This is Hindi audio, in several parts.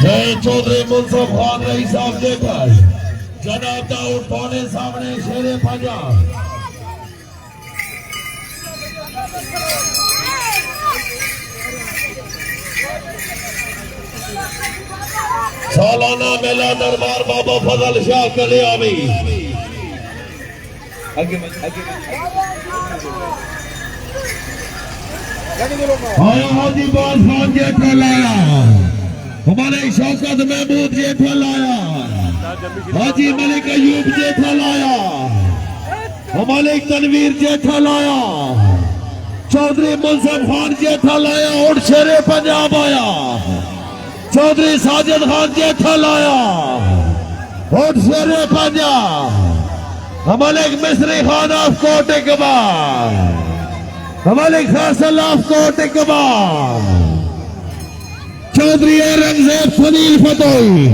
जय चौधरी मुंसफ खान रही साहब जेठल जनाब दाऊद पौने सामने शेरे पंजाब सालाना मेला दरबार बाबा फजल शाह कलियामी आया हाजी बाज खान जेठल आया हमारे शौकत महमूद जेठल आया हाजी मलिक अयूब जेठल आया हमारे तनवीर जेठल आया चौधरी मुंसफ खान जेठल आया और शेरे पंजाब आया चौधरी साजिद खान जेठल आया और शेरे पंजाब हमारे मिस्री खान ऑफ कोट इकबाल हमारे फैसल ऑफ कोट इकबाल चौधरी औरंगजेब फनील फतोई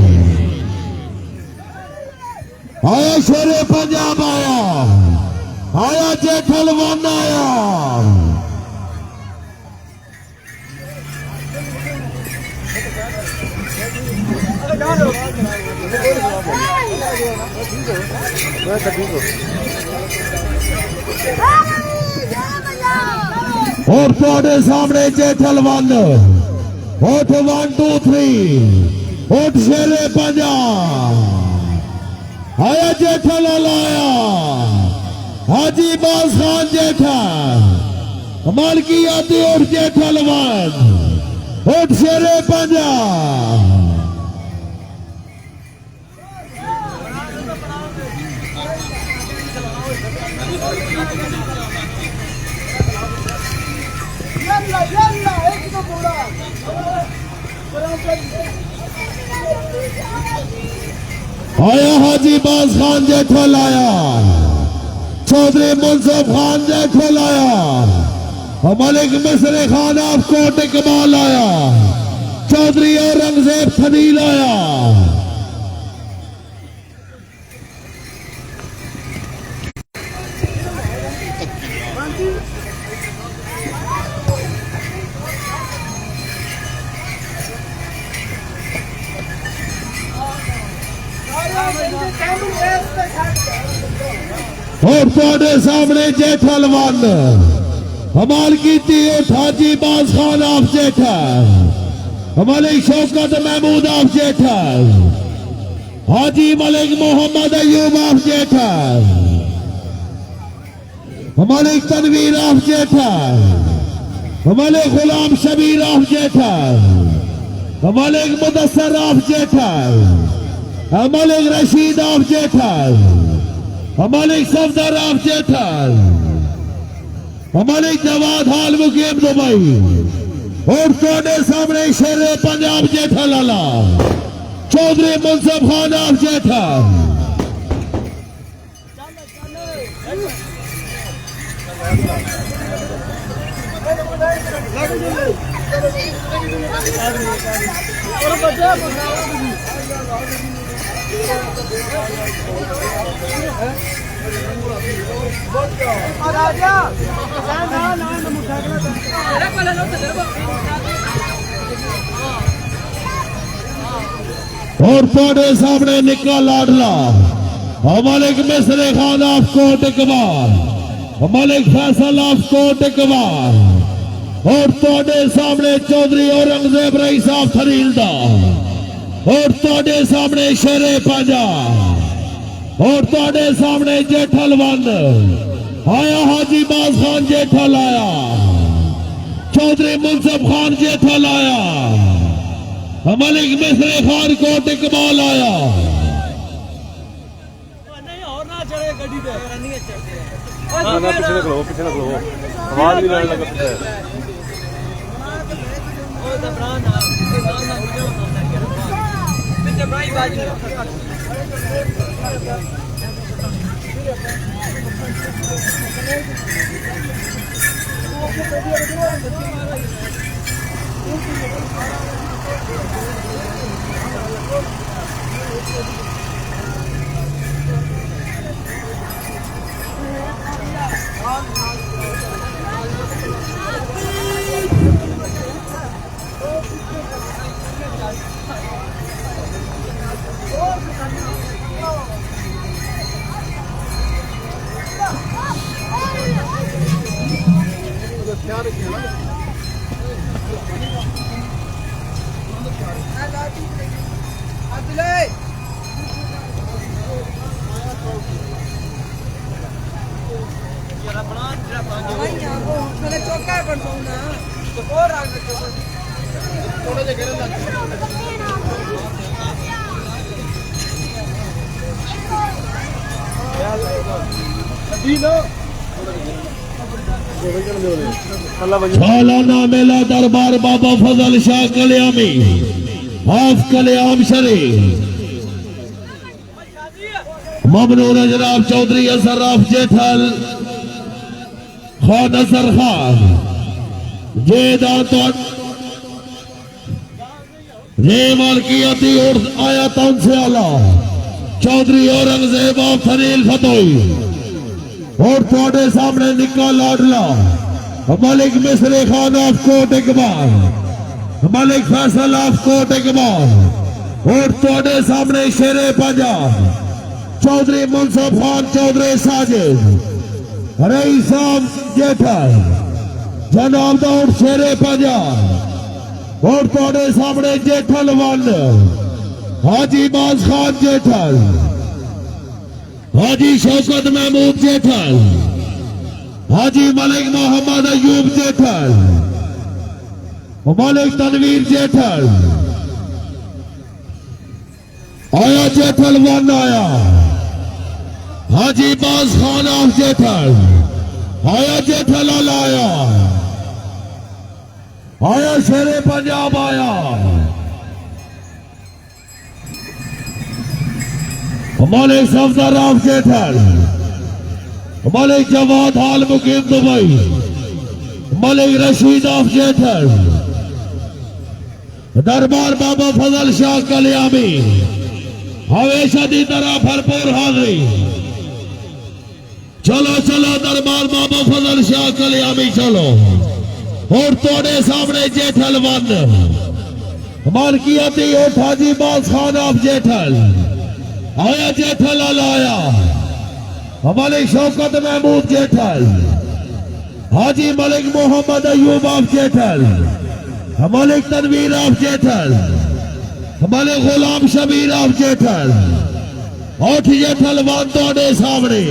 आया शेरे पंजाब आया जेठल वन आया और थोड़े सामने जेठल वन होठ 1 2 3 होठ शेरे पंजाब आया जेठल आया हाजी बाज खान जेठल मालकी आती और जेठल वन होठ शेरे पंजाब आया हाजी बाज खान जेठल आया चौधरी मुंसफ खान जेठल आया मलिक मिस्री खान ऑफ कोट इकबाल आया चौधरी औरंगजेब फनील आया और थोड़े सामने जेठल वन हमाल की थी हाजी बाज खान ऑफ जेठल हमारे शौकत महमूद ऑफ जेठल हाजी मलिक मोहम्मद अयूब ऑफ जेठल हमारे तनवीर ऑफ जेठल हमारे गुलाम शबीर ऑफ जेठल हमारे मुदस्सर ऑफ जेठल हमारे रशीद ऑफ जेठल हमारे सफदर ऑफ जेठल हमारे जवाद हाल मुकीम दुबई और थोड़े सामने शेरे पंजाब जेठल आला चौधरी मुंसफ खान ऑफ जेठल और थोड़े सामने निका लाडला हमारे मिस्री खान ऑफ कोट इकबाल हमारे फैसल ऑफ कोट इकबाल और थोड़े सामने चौधरी औरंगजेब रईस ऑफ फरीलदार और थोड़े सामने शेरे पंजाब और थोड़े सामने जेठल वन आया हाजी बाज खान जेठल आया चौधरी मुंसफ खान जेठल आया मलिक मिस्री खान कोट इकबाल आया पीछे निकलो आवाज भी लड़ने लगा पीछे सालाना मेला दरबार बाबा फजल शाह कल्यामी हाफ कल्याम शरीफ ममनून जनाब चौधरी असराफ जेठल खान असर खान ये दांत ये मालकियती और आया तौन से आला चौधरी औरंगजेब ऑफ फनील फतोई और थोड़े सामने निका लाडला मलिक मिस्री खान ऑफ कोट इकबाल मलिक फैसल ऑफ कोट इकबाल और थोड़े सामने शेरे पंजाब चौधरी मुंसफ खान चौधरी साजिद रईस साहब जेठल जनाब दौड़ शेरे पंजाब और थोड़े सामने जेठल वन हाजी बाज खान जेठल हाजी शौकत महमूद जेठल हाजी मलिक मोहम्मद अयूब जेठल मलिक तनवीर जेठल आया जेठल वन आया हाजी बाज खान ऑफ जेठल आया जेठल आया आया शेरे पंजाब आया मलिक सफदर ऑफ जेठल मलिक जवाद हाल मुकीम दुबई मलिक रशीद ऑफ जेठल दरबार बाबा फजल शाह कल्यामी हमेशा की तरह भरपूर हाजिरी चलो चलो दरबार बाबा फजल शाह कल्यामी चलो और तोड़े सामने जेठल वन मालकियती और हाजी बाज खान ऑफ जेठल आया जेठल आया हमारे शौकत महमूद जेठल हाजी मलिक मोहम्मद अयूब ऑफ जेठल हमारे तनवीर ऑफ जेठल हमारे गुलाम शबीर ऑफ जेठल और जेठल वन तोड़े सामने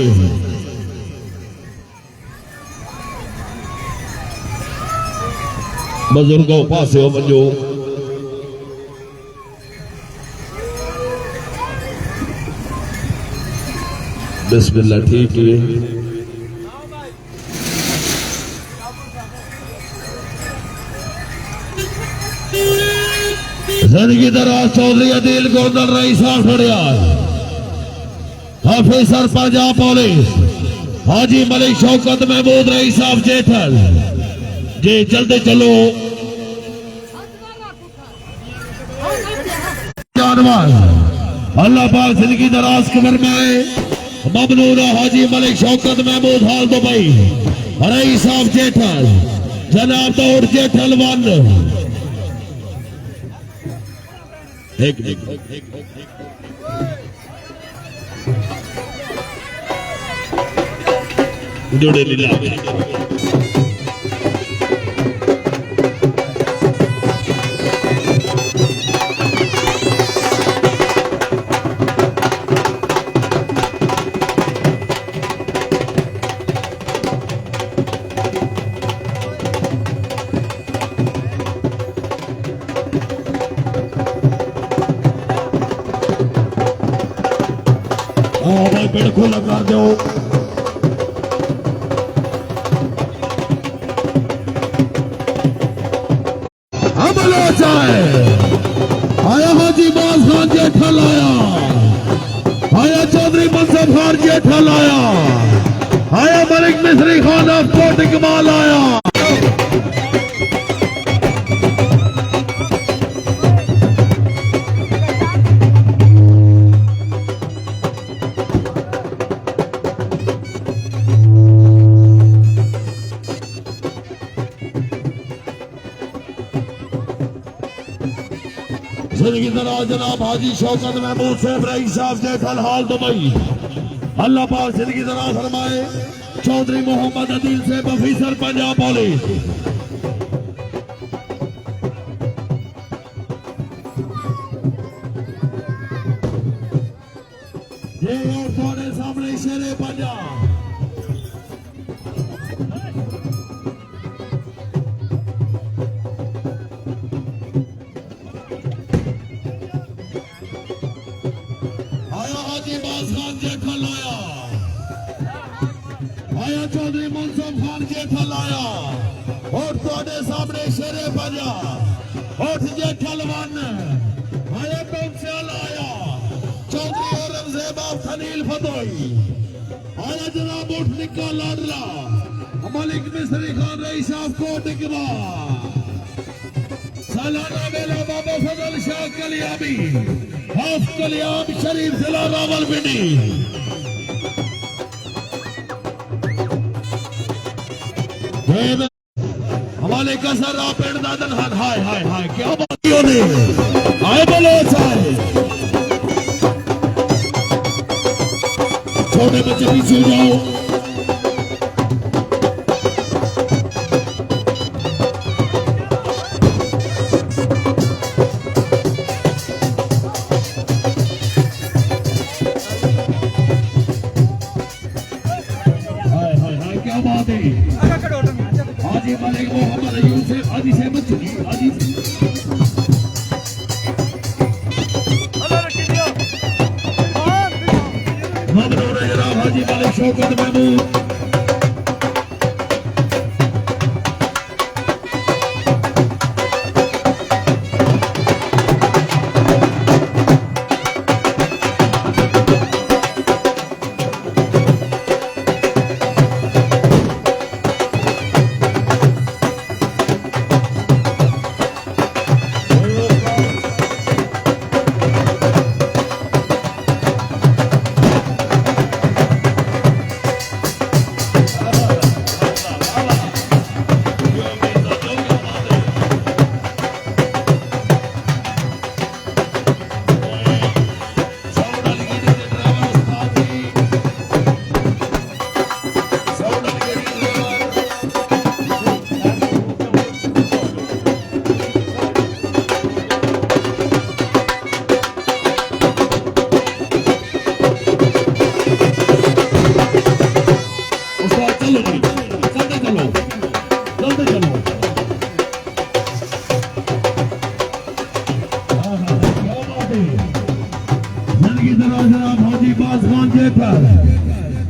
बुजुर्गों पासे हो वञो बिस्मिल्लाह ठीक है जिंदगी दराज चौधरी अदील गोंदल रईस साहब खड़ियाल हाफिज सर पंजाब पुलिस हाजी मलिक शौकत महमूद रईस साहब जेठल जी चलते चलो जानवर अल्लाह पाक जिंदगी दराज कबर में आए ममनून हाजी मलिक शौकत महमूद हाल दुबई रईस साहब जेठल जनाब दौड़ जेठल वन एक जोड़े लीला भाई पेड़ खोला कर दो हमला चाहे आया हाजी बाज खान जेठल आया चौधरी मुंसफ खान जेठल आया मलिक मिस्री खान ऑफ कोट इकबाल आया जिंदगी दराज जनाब हाजी शौकत महमूद सैफ रईस साहब जेठल हाल दुबई अल्लाह पाक जिंदगी दराज फरमाए चौधरी मोहम्मद अदील सैफ ऑफिसर पंजाब पुलिस ये और थोड़े सामने शेरे पंजाब जेठा लाया आया चौधरी मुंसफ खान जेठा लाया और थोड़े सामने शेरे बजा और जेठलवन आया कौंसिल आया चौधरी औरंगजेब खलील फतोई आया जनाब उठ निका लाडला मलिक मिस्री खान रईस साहब कोट इकबा सालाना मेला बाबा फजल शाह कलियामी हाफ कलियाम शरीफ जिला रावलपिंडी हमारे कसर पेड़ दादन हाथ हाय हाय हाय क्या बातियों ने आए बोलो सारे छोटे बच्चे पीछे हो जाओ हाजी मलिक मोहम्मद अयूब से हाजी सहमत चुकी हाजी ममनून जनाब हाजी मलिक शौकत महमूद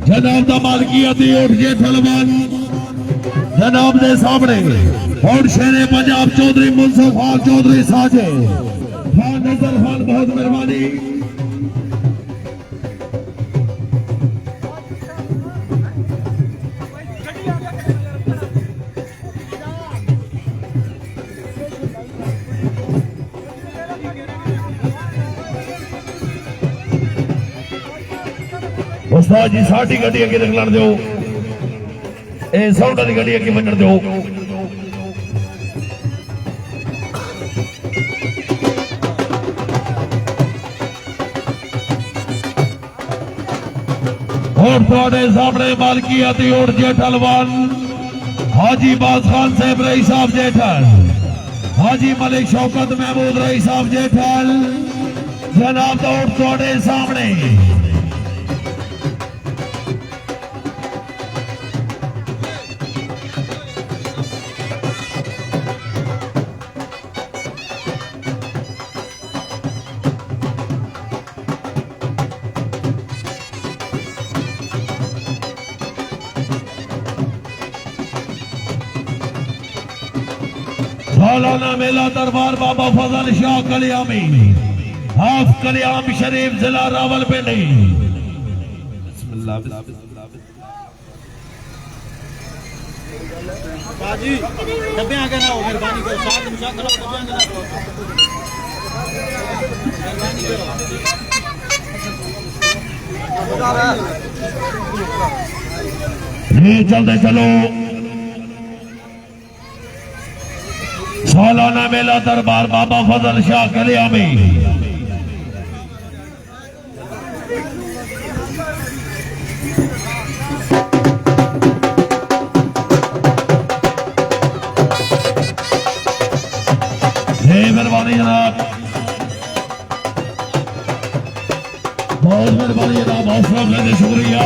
जनाब दा मालकियती उठ जेठलवन जनाब दे सामने और शेरे पंजाब चौधरी मुंसफ खान चौधरी साजे खान नजर खान बहुत मेहरबानी उस्ताद जी साडी गड्डी अगे निकलन दो ए साउंड वाली गड्डी अगे वजन दो और थोड़े सामने मालकियती उठ जेठलवन हाजी बाज खान साहब रईस साहब जेठल हाजी मलिक शौकत महमूद रईस साहब जेठल जनाब दा उठ थोड़े सामने सालाना मेला दरबार बाबा फजल शाह कलियामी हाफ कलियाम शरीफ जिला रावलपिंडी बाजी डब्बे आगे ना हो मेहरबानी करो साथ मुसा करो डब्बे आगे ना हो मेहरबानी करो ये चलते चलो सालाना मेला दरबार बाबा फजल शाह कलियामी मेहरबानी जनाब बहुत मेहरबानी जनाब हौसला देने शुक्रिया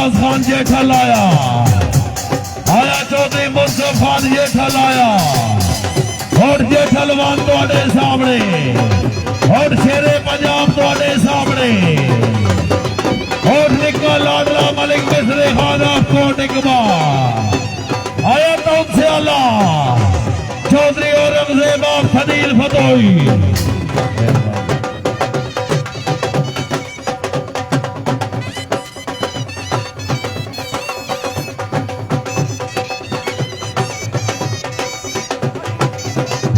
बाज खान जेठल आया चौधरी मुंसफ खान जेठल आया और जेठलवान तुहाडे सामने और शेरे पंजाब तुहाडे सामने और निका लाडला मलिक मिसरे खान आपको टिकवा आया तौन से आला चौधरी औरंगजेब आप फनील फतोई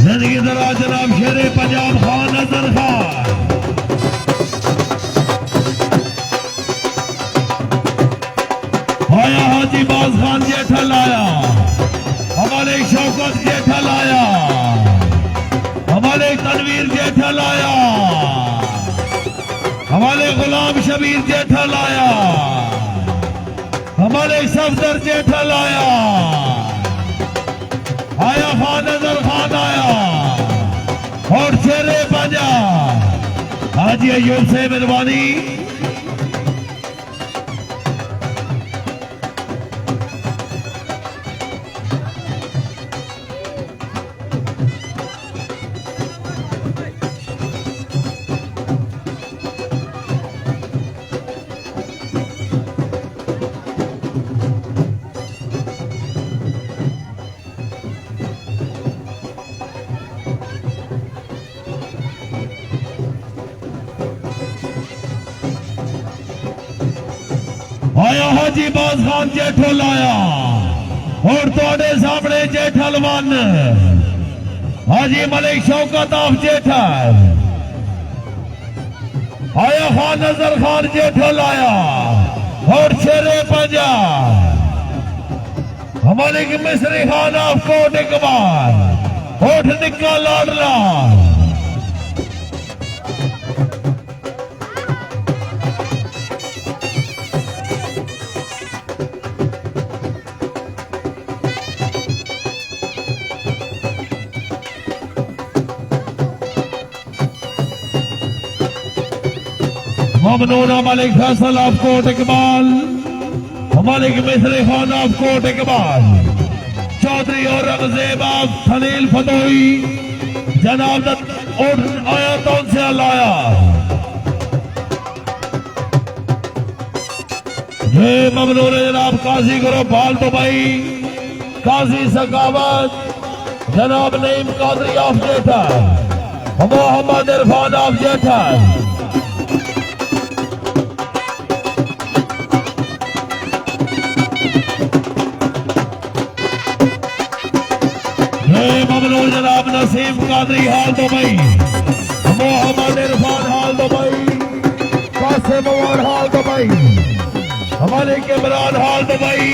जिंदगी जरा जनाब शेरे पंजाब खान नजर खान आया हाजी बाज खान जेठल आया हमारे शौकत जेठल आया हमारे तनवीर जेठल आया हमारे गुलाम शबीर जेठल आया हमारे सफदर जेठल आया खान नजर खान आया और शेरे पंजाब हाजी अयूब से मेहरबानी आया हाजी बाज खान जेठल आया और थोड़े सामने जेठलवान हाजी मलिक शौकत आप जेठल आया खान नजर खान जेठल आया और शेरे पंजाब मलिक मिसरी खान आपको इकबाल होठ निक्का लाडला ममनूना मलिक फैसल आपको इकबाल मलिक मिसरी खान आपको इकबाल चौधरी औरंगजेब आप खलील फतोई जनाब और आया तौन से लाया ये ममनून जनाब काजी करो बाल दुबई काजी सकावत जनाब नईम कादरी आप जेठा मोहम्मद इरफान आप जेठा ममनून जनाब नसीम कादरी हाल दुबई मोहम्मद इरफान हाल दुबई कासिम अवान हाल दुबई हमारे इमरान हाल दुबई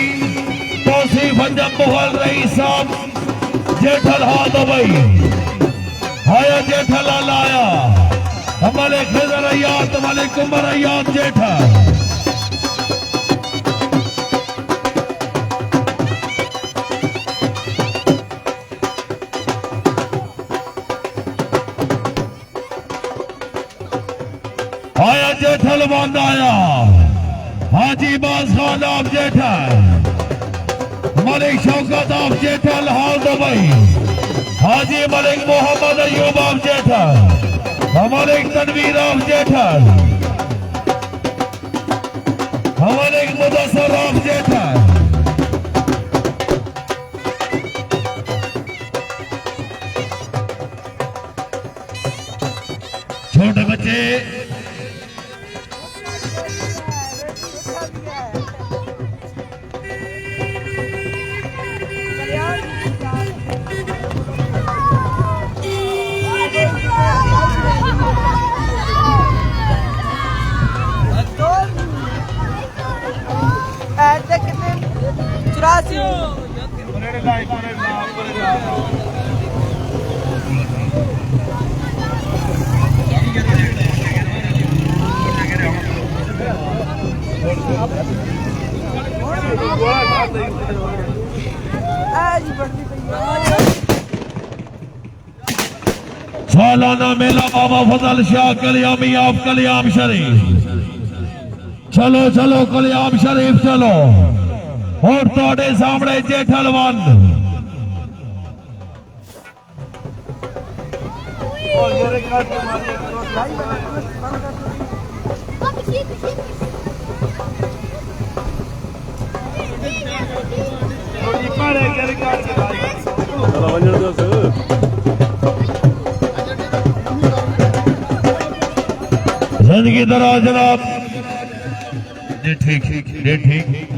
तौसीफ अंजम मुगल रईस साहब जेठल हाल दुबई आया जेठल आया हमारे खिजर अयात हमारे कुमर अयात जेठल आया जेठलवान आया हाजी बाज खान आप जेठल मलिक शौकत आप जेठल हाल दुबई हाजी मलिक मोहम्मद अयूब आप जेठल मलिक तनवीर आप जेठल मलिक मुदस्सर आप जेठल छोटे बच्चे सालाना मेला बाबा फजल शाह कलियामी आप कलियाम शरीफ चलो चलो कल्याण शरीफ चलो और थोड़े सामने जेठलवन चलो वंजन दो जिंदगी दराज जनाब जी ठीक जी ठीक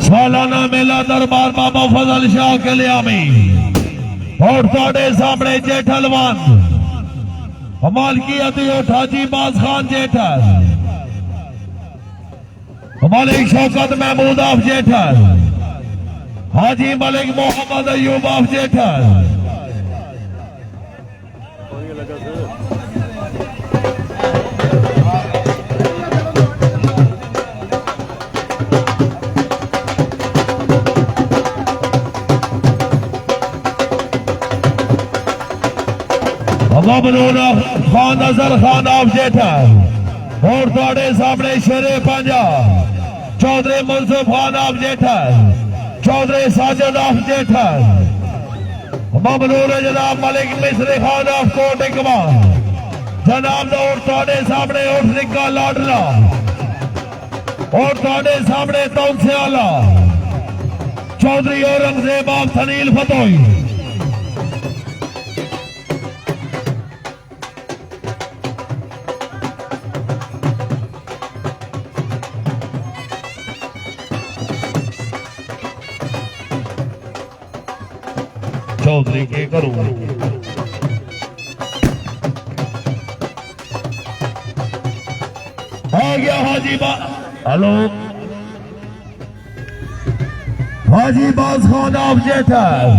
सालाना मेला दरबार बाबा फजल शाह कल्यामी और थोड़े सामने जेठलवन हमाल की अतियोट हाजी बाज खान जेठल मलिक शौकत महमूद आफ जेठल हाजी मलिक मोहम्मद अयूब आफ जेठल ममनून खान अजहर खान आफ जेठल और थोड़े सामने शेरे पंजाब चौधरी मुंसूफ खान आफ जेठल चौधरी साजिद आफ जेठल ममनून जनाब मलिक मिस्री खान आफ कोट इकबाल जनाब और थोड़े सामने उठ निका लाडला और थोड़े सामने तौसे आला चौधरी औरंगजेब आफ सनील फतोही चौधरी के करूं आ गया हाजी बा hello Haji Baz Khan of Jethal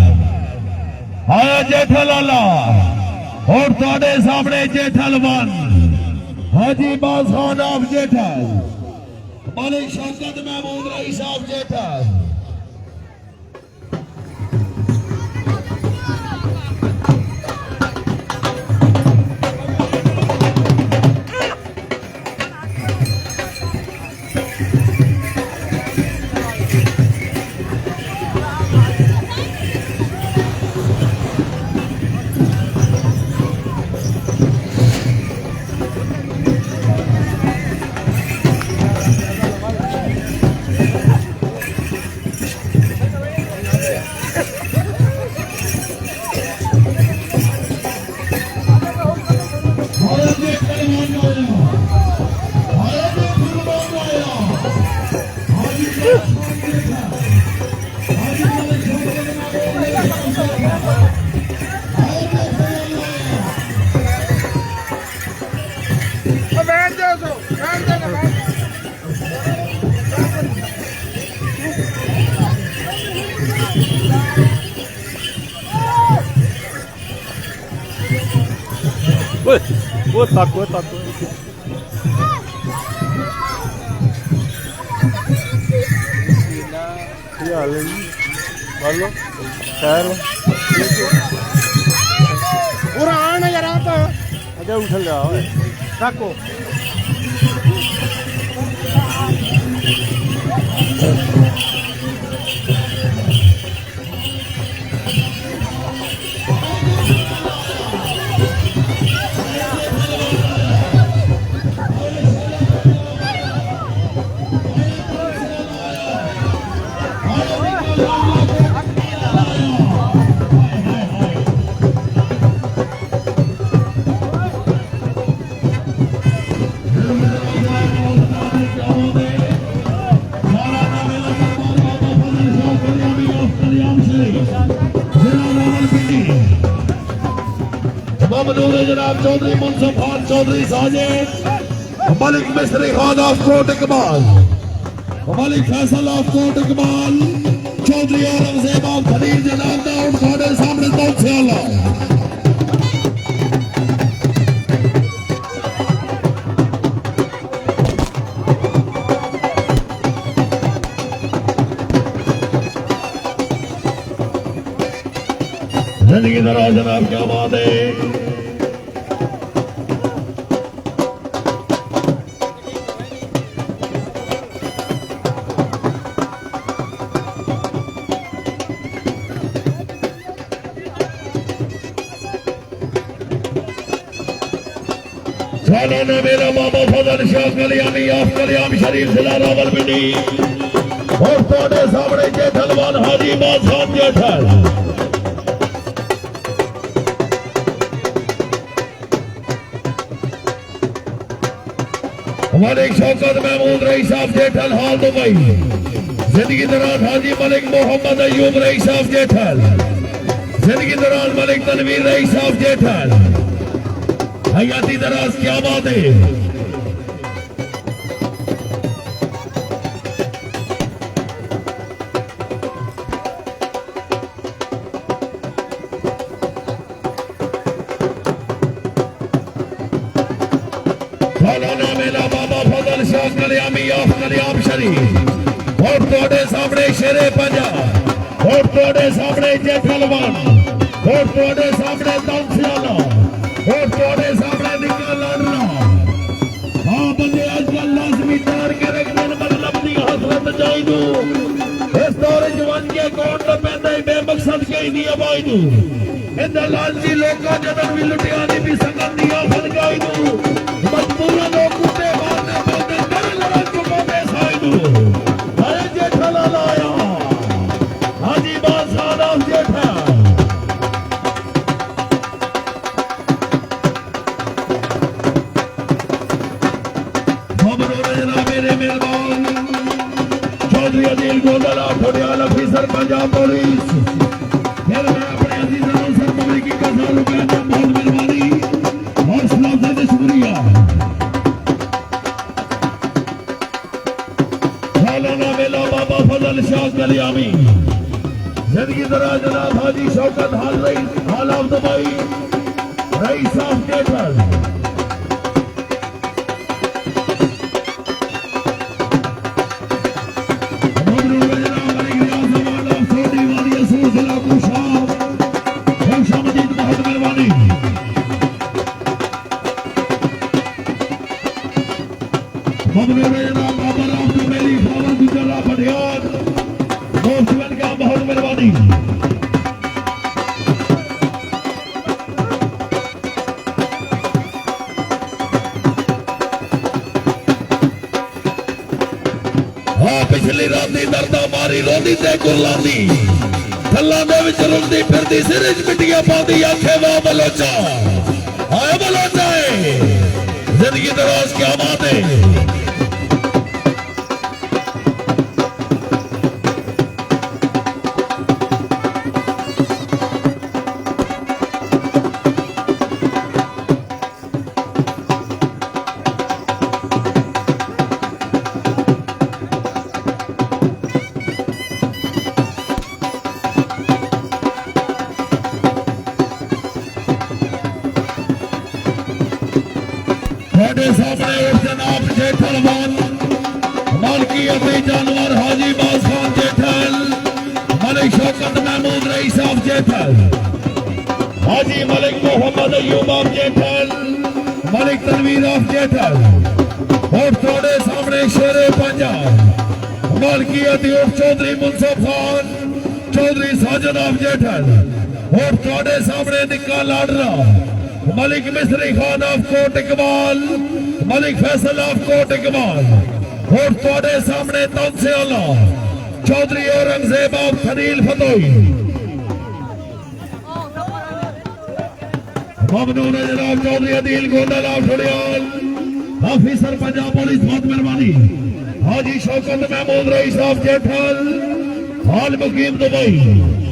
आया जेठल आला और थोड़े सामने जेठलवन हाजी बाज खान आफ जेठल मलिक शौकत महमूद रईस आफ जेठल वो ताको क्या हाल है बोलो खैर पूरा आना यार आप अच्छा उठ जाओ ताको ममनून जनाब Chaudhary मुंसफ Khan Chaudhary Sajid Malik Misri Khan of Kot Iqbal Malik Faisal of Kot Iqbal Chaudhary Aurangzeb of Khalil जनाब दाऊद खान सामने दाऊद से आला जिंदगी दराज जनाब क्या बात है सालाना मेरा बाबा फजल शाह कलियामी ऑफ कलियाम शरीफ जिला रावलपिंडी और थोड़े सामने जेठलवान हाजी बादशाह जेठल मलिक शौकत महमूद रईस साहब जेठल हाल दुबई जिंदगी दराज हाजी मलिक मोहम्मद अयूब रईस साहब जेठल जिंदगी दराज मलिक तनवीर रईस साहब जेठल हयाती दराज क्या बात है सालाना मेला बाबा फजल शाह कलियामी ऑफ कलियाम शरीफ और थोड़े सामने शेरे पंजाब और थोड़े सामने जेठलवान और थोड़े सामने दाऊदसियाला और थोड़े सामने निकल लड़ना हाँ बंदे आजकल लाजमी तार के रखने मतलब दी हसरत चाहिए इस दौरे जवान के कौन न पैदा बेमकसद के नहीं आवाज़ इन लालची लोगों जदन भी लुटियानी भी संगत दिया फलगाई दू मजबूर लोग कुत्ते मारने बोलते कर लड़न को बोले साइडू अरे जेठल लाया हाजी बादशाह नाम जेठा मेरे मेहरबान चौधरी अदील गोदला ठोडियाल ऑफिसर पंजाब पुलिस फिर मैं अपने अजीजों से पब्लिक की कसाल उगाना बहुत मेहरबानी और सलाम से शुक्रिया सालाना मेला बाबा फजल शाह कलियामी जिंदगी दराज जनाब हाजी शौकत हाल rice hall of Dubai rice of Jethal पिछली राती दर्दा मारी रोंदी ते कुरलांदी थल्लां दे विच रुलदी फिरदी सिर च मिट्टियां पांदी आखे वाह बलोचा आए बलोचा है जिंदगी दराज क्या बात है सामने जनाब जेठलवान मालकी अपने जानवर हाजी बाज खान जेठल मलिक शौकत महमूद रईस of Jethal Haji Malik Mohammad Ayub of Jethal Malik Tanveer of Jethal और थोड़े सामने शेरे पंजाब मालकी अदीब चौधरी मुंसफ खान चौधरी साजिद ऑफ जेठल और थोड़े सामने निक्का लाडरा मलिक मिस्री खान ऑफ कोट इकबाल मलिक फैसल ऑफ कोट इकबाल और थोड़े सामने दाऊदसियाला चौधरी औरंगजेब ऑफ खलील फतोई ममनून जनाब Chaudhry Adeel Gondal of Thodiyal officer Punjab police बहुत मेहरबानी हाजी शौकत महमूद रईस ऑफ जेठल हाल मुकीम दुबई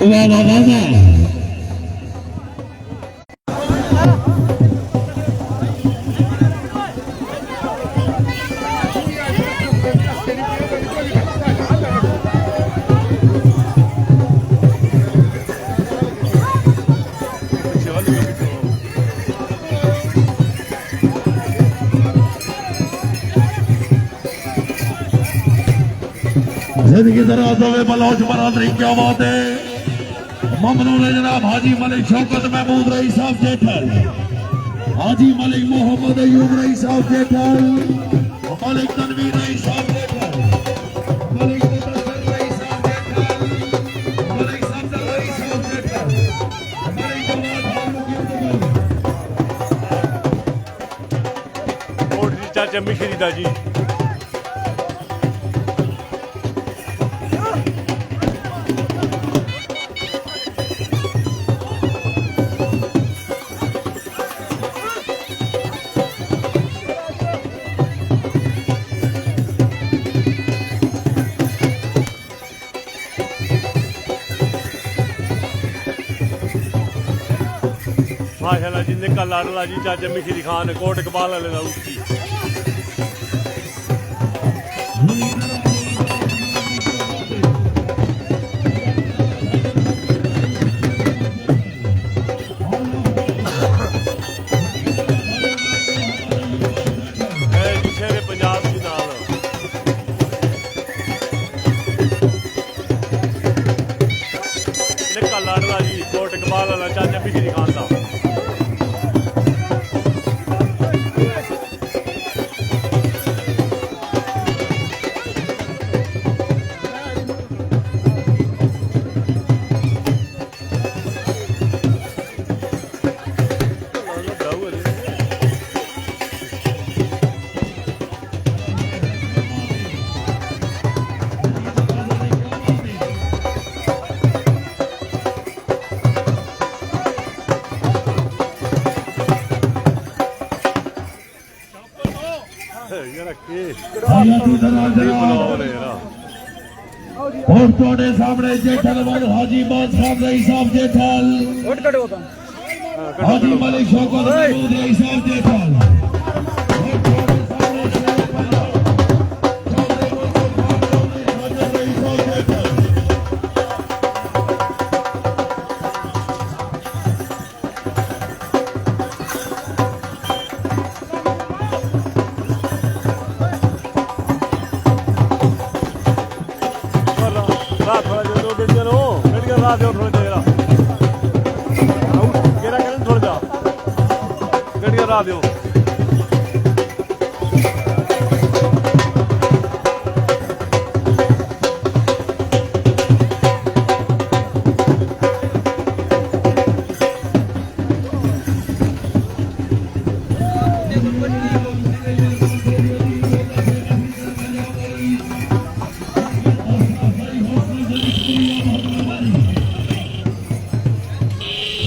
वाह वाह वाह वाह जिंदगी दराज होवे बलोच बरादरी क्या बात है ममनून है जनाब हाजी मलिक शौकत महमूद रई साहब जेठल हाजी मलिक मोहम्मद अयूब रई साहब जेठल मलिक तनवीर रई साहब जेठल मलिक मुदस्सिर रई साहब जेठल मलिक सफदर रई साहब जेठल मलिक जवाद फारूक इब्तगल कोट जी चाचा मिश्री दा जी माशाल्लाह जी निक्का लाडला जी चाचा मिश्री खान कोट इकबाल वाले दा उठी शेरे पंजाब जी नाल निक्का लाडला जी कोट इकबाल वाला चाचा मिश्री खान दा और थोड़े सामने जेठल हाजी बाद साहब रई साहब जेठल हाजी मलिक शौकत महमूद रई साहब जेठल दियो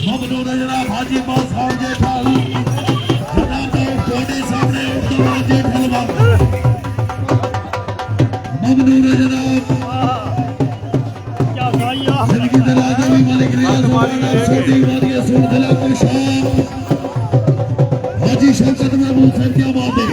ममनून है जनाब हाजी बाद साहब जेठल ममनून है जनाब जिंदगी दराज होवे मलिक रियाज छोटी वाली सुन दिला को शाम हाजी शौकत महमूद सर क्या बात है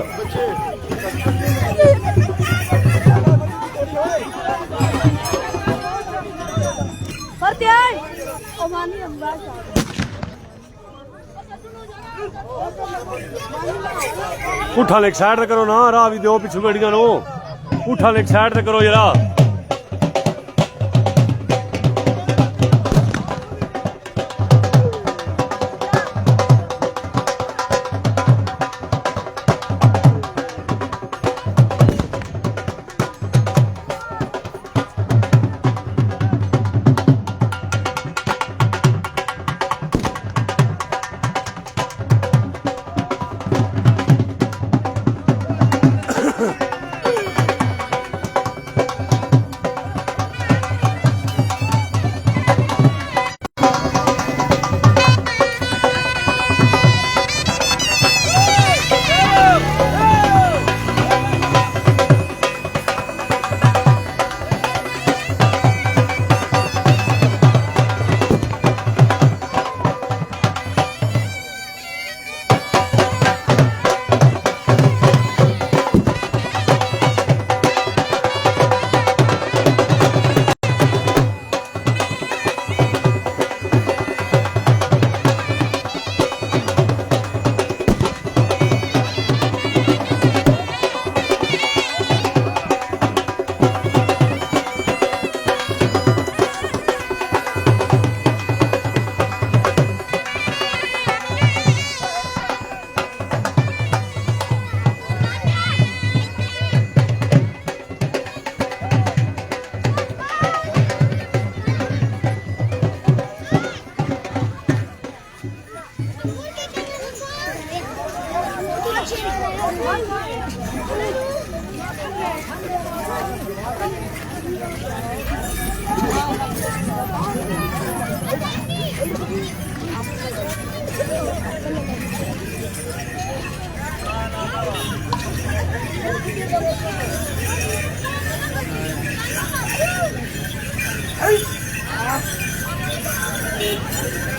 ਫਿਰ ਫਤਿਹ ओमानी अंबाज ਪੁੱਠਾ ਲਿਖ ਸਾਈਡ ਤੇ ਕਰੋ ਨਾ ਰਾਹ ਵੀ ਦਿਓ ਪਿੱਛੋਂ ਗੱਡੀਆਂ ਨੂੰ ਪੁੱਠਾ ਲਿਖ ਸਾਈਡ ਤੇ ਕਰੋ ਜਰਾ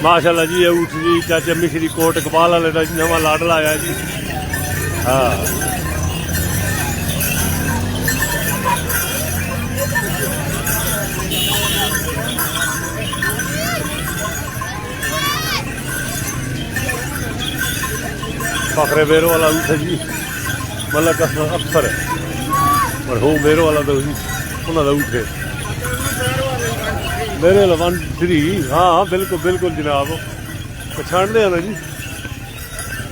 माशाल्लाह जी ये ऊँट जी चाचा मिश्री कोट इकबाल वाले का नवा लाडला आया जी हाँ फखरे बेरो वाला ऊँट है जी मतलब अफसर है पर हो बेरो वाला तो उन्होंने ऊँट है मेरे 1 3 हाँ बिल्कुल बिल्कुल जनाब पछाणते हैं ना जी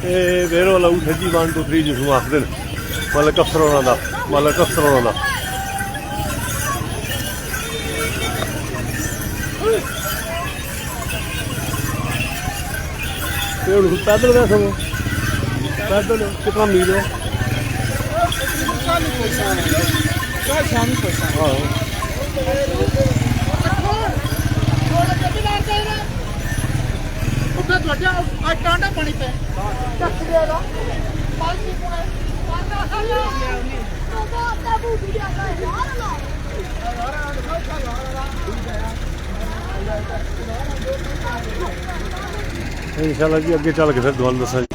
ये बेरो वाला ऊँट है जी 1 2 3 जिसमें आखते हैं मतलब कफ्तर होना मतलब कफ्तर होना पैदल गए सब पैदल कितना मील है हाँ टांडा पानी पे इंशाल्लाह जी अगे चल के फिर गल दसा